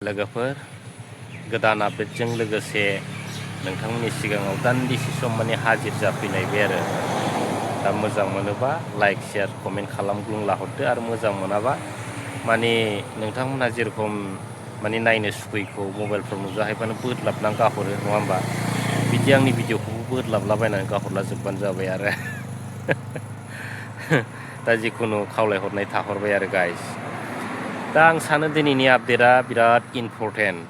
लोगोफोर गोदान आपडेटजों लोगोसे नोंथांमोननि सिगाङाव दान्दिसे सम हाजिर जाफैलायबाय आरो दा मोजां मोनोबा लाइक शेयार कमेन्ट खालामग्लुंला हरदो आरो मोजां मोनाबा नोंथांमोनहा जेरखम नायनो सुखुयैखौ मबाइलफ्राव नुजाहैबानो बोदलाबनानै गाहरो नङा होमबा बिदि आंनि भिडिअखौबो बोदलाबलाबायनानै गाहरला जोबबानो जाबाय आरो दा जिखुनु खावलायहरनाय थाहरबाय आरो गाइस। दा आं सानो दिनैनि आपडेटआ बिराद इम्परटेन्ट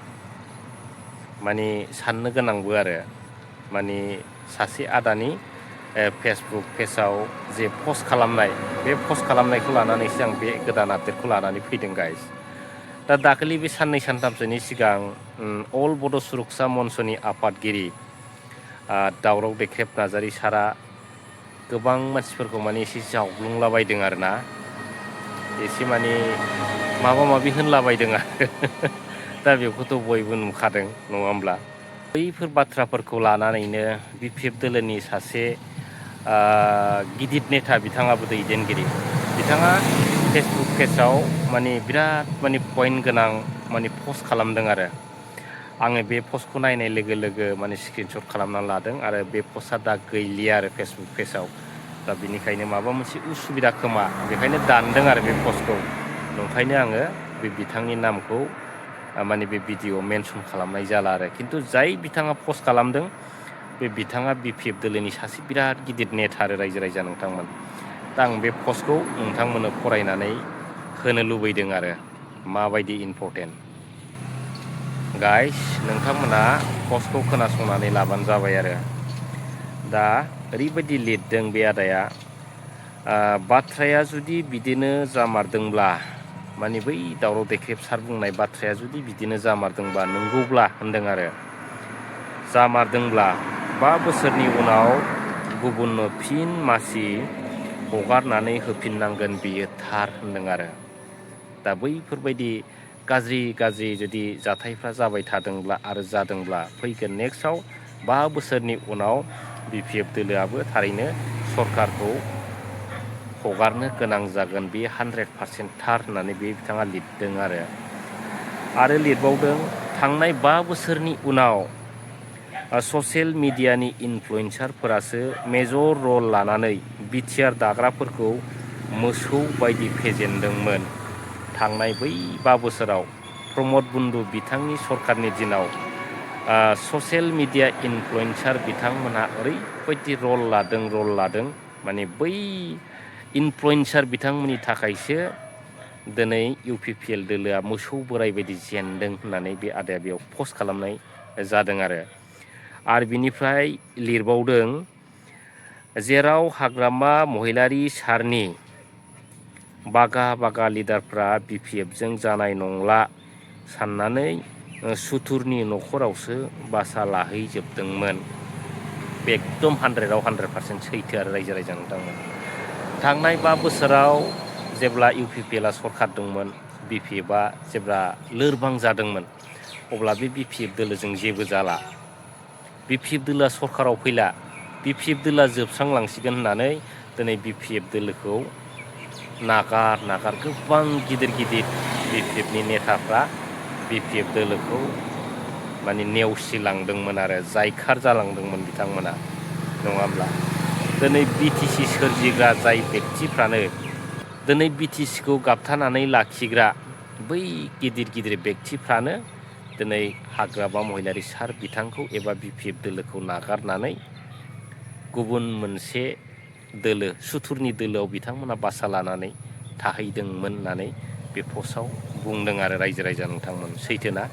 साननो गोनांबो आरो सासे आदानि फेसबुक पेजाव जे पस्ट खालामनाय बे पस्ट खालामनायखौ लानानैसो आं बे गोदान आपडेटखौ लानानै फैदों गाइस। दा दाखालि बे साननै सानथामसोनि सिगां अल बड' सुरक्षा मन्चनि आफादगिरि दावराव देख्रेब नार्जारि सारा गोबां मानसिफोरखौ एसे जावग्लुंलाबायदों आरोना एसे माबा माबि होनलाबायदों आरो दा बेखौथ' बयबो नुखादों नङा होमब्ला बैफोर बाथ्राफोरखौ लानानैनो BPF दोलोनि सासे गिदिर नेता बिथाङाबो दैदेनगिरि बिथाङा फेसबुक पेजाव बिराद पइन्ट गोनां पस्ट खालामदों आरो आङो बे पस्टखौ नायनाय लोगो लोगो स्क्रिनशट खालामना लादों आरो बे पस्टआ दा गैलिया आरो फेसबुक पेजाव। दा बिनिखायनो माबा मोनसे उसुबिदा खोमा बेखायनो दानदों आरो बे पस्टखौ। ओंखायनो आङो बे बिथांनि नामखौ बे भिडिअ'आव मेनसन खालामनाय जाला आरो खिन्थु जाय बिथाङा पस्ट खालामदों बे बिथाङा BPF दोलोनि सासे बिराद गिदिर नेता आरो रायजो राजा नोंथांमोन। दा आं बे पस्टखौ नोंथांमोननो फरायनानै होनो लुबैदों आरो माबायदि इम्परटेन्ट गाइस नोंथांमोना पस्टखौ खोनासंनानै लाबानो जाबाय आरो दा ओरैबायदि लिरदों बे आदाया बाथ्राया जुदि बिदिनो जामारदोंब्ला बै दावराव देख्रेब सार बुंनाय बाथ्राया जुदि बिदिनो जामारदोंबा नंगौब्ला होनदों आरो जामारदोंब्ला 5 बोसोरनि उनाव गुबुननो फिन मासि हगारनानै होफिननांगोन बियो थार होनदों आरो दा बैफोरबायदि गाज्रि जुदि जाथायफ्रा जाबाय थादोंब्ला आरो जादोंब्ला फैगोन नेक्स्टआव 5 बोसोरनि उनाव BPF दोलोआबो थारैनो सरकारखौ हगारनो गोनां जागोन बे 100% थार होननानै बे बिथाङा लिरदों आरो लिरबावदों थांनाय 5 बोसोरनि उनाव ससियेल मिडियानि इनफ्लुयेन्सारफोरासो मेजर रल लानानै बिटिआर दाग्राफोरखौ मोसौ बायदि फेजेनदोंमोन। थांनाय बै 5 बोसोराव प्रमद बन्दु बिथांनि सरकारनि दिनाव ससियेल मिडिया इनफ्लुयेन्सार बिथांमोनहा ओरैबायदि रल लादों बै इनफ्लुयेन्सार बिथांमोननि थाखायसो दिनै UPPL दोलोआ मोसौ बोराय बायदि जेनदों होननानै बे आदाया बेयाव पस्ट खालामनाय जादों आरो बिनिफ्राय लिरबावदों जेराव हाग्रामा महिलारि सारनि बागा लिडारफ्रा BPFजों जानाय नंला साननानै सुथुरनि न'खरावसो बासा लाहैजोबदोंमोन। बे एकदम 100% सैथो आरो रायजो राजा नोंथांमोन। थांनाय 5 बोसोराव जेब्ला UPPLआ सरकार दंमोन BPFआ जेब्ला लोरबां जादोंमोन अब्ला बे BPF दोलोजों जेबो जाला BPF दोलोआ सरकाराव फैला BPF दोलोआ जोबस्रांलांसिगोन होननानै दिनै BPF दोलोखौ नागार गोबां गिदिर BPFनि नेताफ्रा BPF दोलोखौ नेवसिलांदोंमोन आरो जायखार जालांदोंमोन बिथांमोना नङा होमब्ला दिनै BTC सोरजिग्रा जाय बेक्तिफ्रानो दिनै BTCखौ गाबथानानै लाखिग्रा बै गिदिर बेक्तिफ्रानो दिनै हाग्रामा महिलारि सार बिथांखौ एबा BPF दोलोखौ नागारनानै गुबुन मोनसे दोलो सुथुरनि दोलोआव बिथांमोना बासा लानानै थाहैदोंमोन होननानै बे पस्टआव बुंदों आरो रायजो राजा नोंथांमोन सैथोना।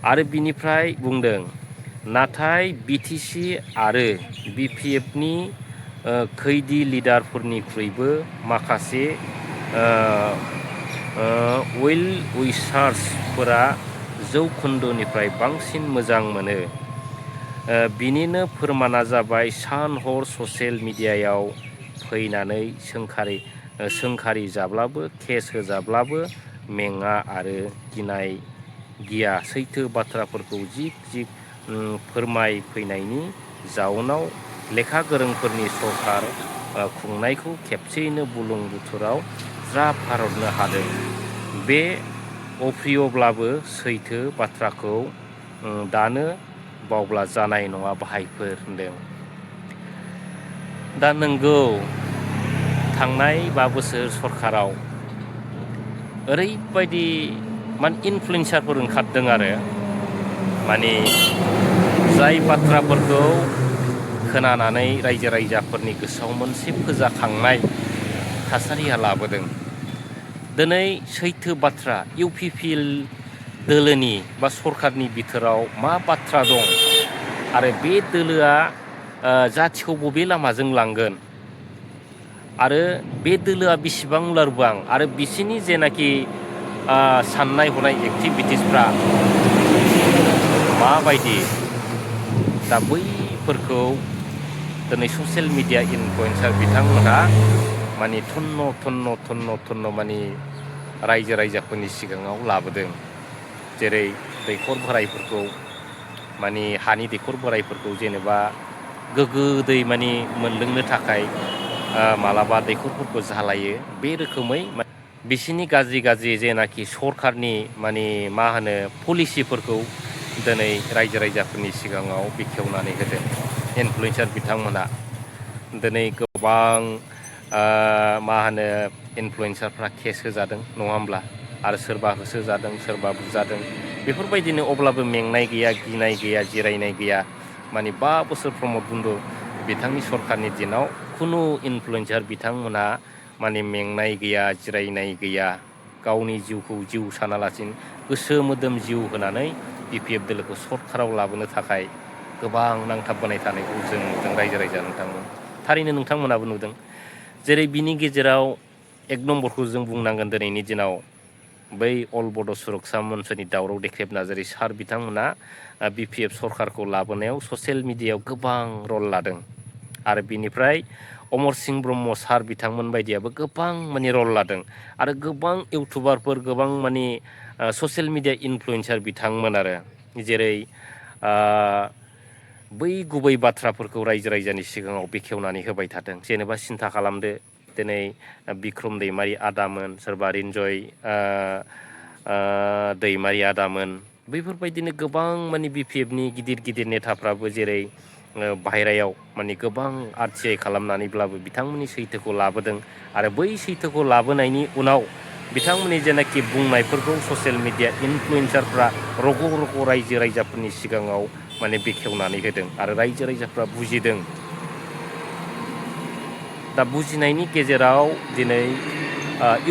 आरो बिनिफ्राय बुंदों नाथाय BTC आरो BPFनि खैदी लिडारफोरनिख्रुइबो माखासे वेल उइशार्सफोरा जौखोन्दोनिफ्राय बांसिन मोजां मोनो। बिनिनो फोरमाना जाबाय सान हर ससियेल मिडियायाव फैनानै सोंखारि जाब्लाबो केस होजाब्लाबो मेङा आरो गिया सैथो बाथ्राफोरखौ जिग फोरमायफैनायनि जाउनाव लेखा गोरोंफोरनि सरकार खुंनायखौ खेबसेयैनो बुलुंबुथुराव ज्राब गारहरनो हादों। बे अप्रियब्लाबो सैथो बाथ्राखौ दानो बावब्ला जानाय नङा भाइफोर होनदों। दा नोंगौ थांनाय 5 बोसोर सरखाराव ओरैबायदि इनफ्लुयेन्सारफोर ओंखारदों आरो माने जाय बाथ्राफोरखौ खोनानानै रायजो राजाफोरनि गोसोआव मोनसे फोजाखांनाय थासारिया लाबोदों। दिनै सैथो बाथ्रा UPPL दोलोनि बा सरखारनि बिथोराव मा बाथ्रा दं आरो बे दोलोआ जाथिखौ बबे लामाजों लांगोन आरो बे दोलोआ बेसेबां लोरबां आरो बिसिनि जेनाखि साननाय हनाय एक्टिभिटिसफ्रा माबायदि, दा बैफोरखौ दिनै ससियेल मिडिया इनफ्लुयेन्सार बिथांमोनहा माने थन्न माने रायजो राजाफोरनि सिगाङाव लाबोदों। जेरै दैखर बोराइफोरखौ माने हानि दैखर बोराइफोरखौ जेनेबा गोग्गो दै माने मोनलोंनो थाखाय मालाबा दैखरफोरखौ जालायो। बे रोखोमै बिसिनि गाज्रि जेनाखि सरखारनि माने पलिसिफोरखौ दिनै रायजो राजाफोरनि सिगाङाव बेखेवनानै होदों इनफ्लुयेन्सार बिथांमोना। दिनै गोबां इनफ्लुयेन्सारफ्रा केस होजादों नङा होमब्ला, आरो सोरबा होसोजादों सोरबा बुजादों। बेफोरबायदिनो अब्लाबो मेंनाय गैया, गिनाय गैया, जिरायनाय गैया। माने 5 बोसोर प्रमद बन्द बिथांनि सरखारनि दिनाव खुनु इनफ्लुयेन्सार बिथांमोना माने मेंनाय गैया, जिरायनाय गैया, गावनि जिउखौ जिउ सानालासिनो गोसो मोदोम जिउ होनानै BPF दोलोखौ सरखाराव लाबोनो थाखाय गोबां नांथाबबोनाय थानायखौ जों नुदों रायजो राजा नोंथांमोन। थारैनो नोंथांमोनाबो नुदों। जेरै बिनि गेजेराव 1 नम्बरखौ जों बुंनांगोन दिनैनि दिनाव बै अल बड' सुरक्षा मन्चनि दावराव देख्रेब नार्जारि सार बिथांमोना BPF सरखारखौ लाबोनायाव ससियेल मिडियायाव गोबां रल लादों। आरो बिनिफ्राय अमर सिंह ब्रह्म सार बिथांमोन बायदियाबो गोबां माने रल लादों। आरो गोबां इउटुबारफोर, गोबां माने ससियेल मिडिया इनफ्लुयेन्सार बिथांमोन आरो जेरै बै गुबै बाथ्राफोरखौ रायजो राजानि सिगाङाव बेखेवनानै होबाय थादों। जेनेबा सिन्था खालामदो दिनै बिक्रम दैमारि आदामोन, सोरबा रिन्जय दैमारि आदामोन, बैफोरबायदिनो गोबां माने BPFनि गिदिर नेताफ्राबो जेरै बाहेरायाव माने गोबां RTI खालामनानैब्लाबो बिथांमोननि सैथोखौ लाबोदों। आरो बै सैथोखौ लाबोनायनि उनाव बिथांमोननि जेनाखि बुंनायफोरखौ ससियेल मिडिया इनफ्लुयेन्सारफ्रा रग' रायजो राजाफोरनि सिगाङाव माने बेखेवनानै होदों आरो रायजो राजाफ्रा बुजिदों। दा बुजिनायनि गेजेराव दिनै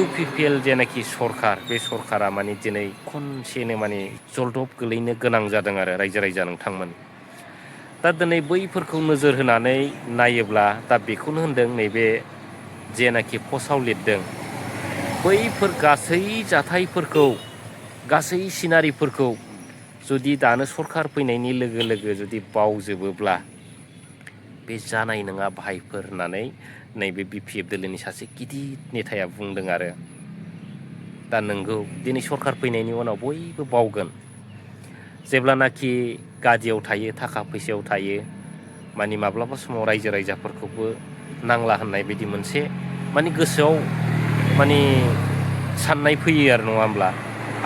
UPPL जेनाखि सरखार, बे सरखारा माने दिनै खनसेनो माने जलदब गोलैनो गोनां जादों आरो रायजो राजा नोंथांमोन। दा दिनै बैफोरखौ नोजोर होनानै नायोब्ला दा बेखौनो होनदों, नैबे जेनाखि पस्टआव लिरदों बैफोर गासै जाथायफोरखौ, गासै सिनारिफोरखौ जुदि दानो सरखार फैनायनि लोगो लोगो जुदि बावजोबोब्ला बे जानाय नङा भाइफोर होननानै नैबे BPF दोलोनि सासे गिदिर नेताया बुंदों आरो। दा नोंगौ दिनै सरखार फैनायनि उनाव बयबो बावगोन। जेब्लानाखि गादियाव थायो, थाखा फैसायाव थायो, माने माब्लाबा समाव रायजो राजाफोरखौबो नांला होननाय बायदि मोनसे माने गोसोआव माने साननाय फैयो आरो नङा होमब्ला।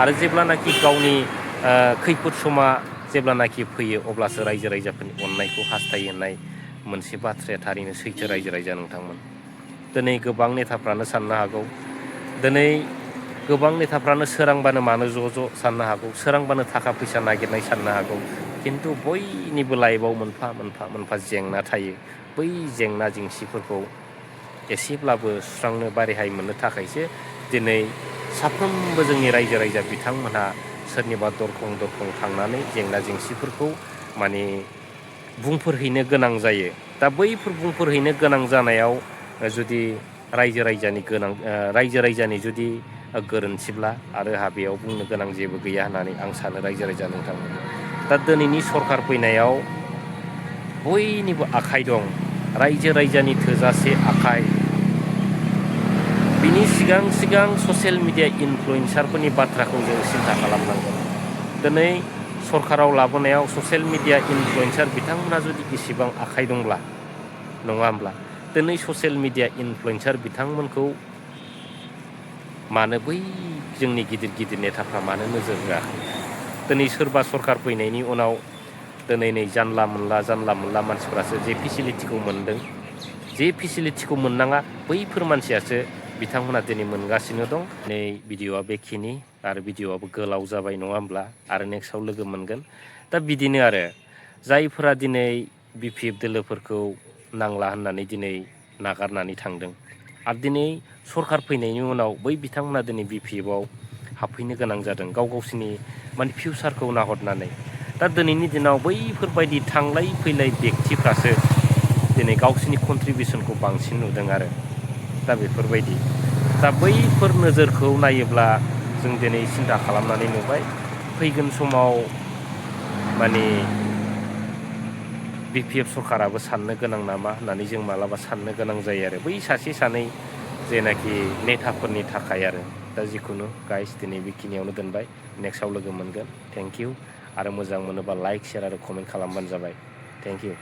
आरो जेब्लानाखि गावनि खैफोद समा जेब्लानाखि फैयो अब्लासो रायजो राजाफोरनि अननायखौ हास्थायो होननाय मोनसे बाथ्राया थारैनो सैथो रायजो राजा नोंथांमोन। दिनै गोबां नेताफ्रानो साननो हागौ, दिनै गोबां नेताफ्रानो सोरांबानो मानो ज' साननो हागौ, सोरांबानो थाखा फैसा नागिरनाय साननो हागौ। खिन्थु बयनिबो लाइफआव मोनफा जेंना थायो। बै जेंना जेंसिफोरखौ एसेब्लाबो सुस्रांनो बा रेहाय मोननो थाखायसो दिनै साफ्रोमबो जोंनि रायजो राजा बिथांमोनहा सोरनिबा दरखं थांनानै जेंना जेंसिफोरखौ माने बुंफोरहैनो गोनां जायो। दा बैफोर बुंफोरहैनो गोनां जानायाव जुदि रायजो रायजानि जुदि गोरोन्थिब्ला आरो बेयाव बुंनो गोनां जेबो गैया होननानै आं सानो रायजो राजा नोंथांमोन। दा दिनैनि सरखार फैनायाव बयनिबो आखाइ दं, रायजो राजानि थोजासे आखाइ। बिनि सिगां ससियेल मिडिया इनफ्लुयेन्सारफोरनि बाथ्राखौ जों सिन्था खालामनांगोन। दिनै सरखाराव लाबोनायाव ससियेल मिडिया इनफ्लुयेन्सार बिथांमोनहा जुदि इसेबां आखाइ दंब्ला, नङा होमब्ला, दिनै ससियेल मिडिया इनफ्लुयेन्सार बिथांमोनखौ मानो बै जोंनि गिदिर गिदिर नेताफ्रा मानो नोजोर होआखै? दिनै सोरबा सरखार फैनायनि उनाव दिनै नै जानला मोनला मानसिफ्रासो जे फेसिलिटिखौ मोनदों, जे फेसिलिटिखौ मोननाङा बैफोर मानसियासो बिथांमोना दिनै मोनगासिनो दं। नै भिडिअ'आ बेखिनि आरो भिडिअ'आबो गोलाव जाबाय नङा होमब्ला? आरो नेक्स्टआव लोगो मोनगोन। दा बिदिनो आरो जायफोरा दिनै BPF दोलोफोरखौ नांला होननानै दिनै नागारनानै थांदों आरो दिनै सरखार फैनायनि उनाव बै बिथांमोना दिनै BPFआव हाबफैनो गोनां जादों गावसोरनि माने फिउचारखौ नाहरनानै। दा दिनैनि दिनाव बैफोरबायदि थांलाय फैलाय बेक्तिफ्रासो दिनै गावसोरनि कन्ट्रिबिउसनखौ बांसिन नुदों आरो दा बेफोरबायदि। दा बैफोर नोजोरखौ नायोब्ला जों दिनै सिन्था खालामनानै नुबाय फैगोन समाव माने BPF सरकाराबो साननो गोनां नामा होननानै जों मालाबा साननो गोनां जायो आरो बै सासे सानै जेनाखि नेताफोरनि थाखाय आरो। दा जिखुनु गाइस दिनै बेखिनियावनो दोनबाय, नेक्स्टआव लोगो मोनगोन। Thank you. आरो मोजां मोनोबा लाइक, शेयार आरो कमेन्ट खालामबानो जाबाय। Thank you.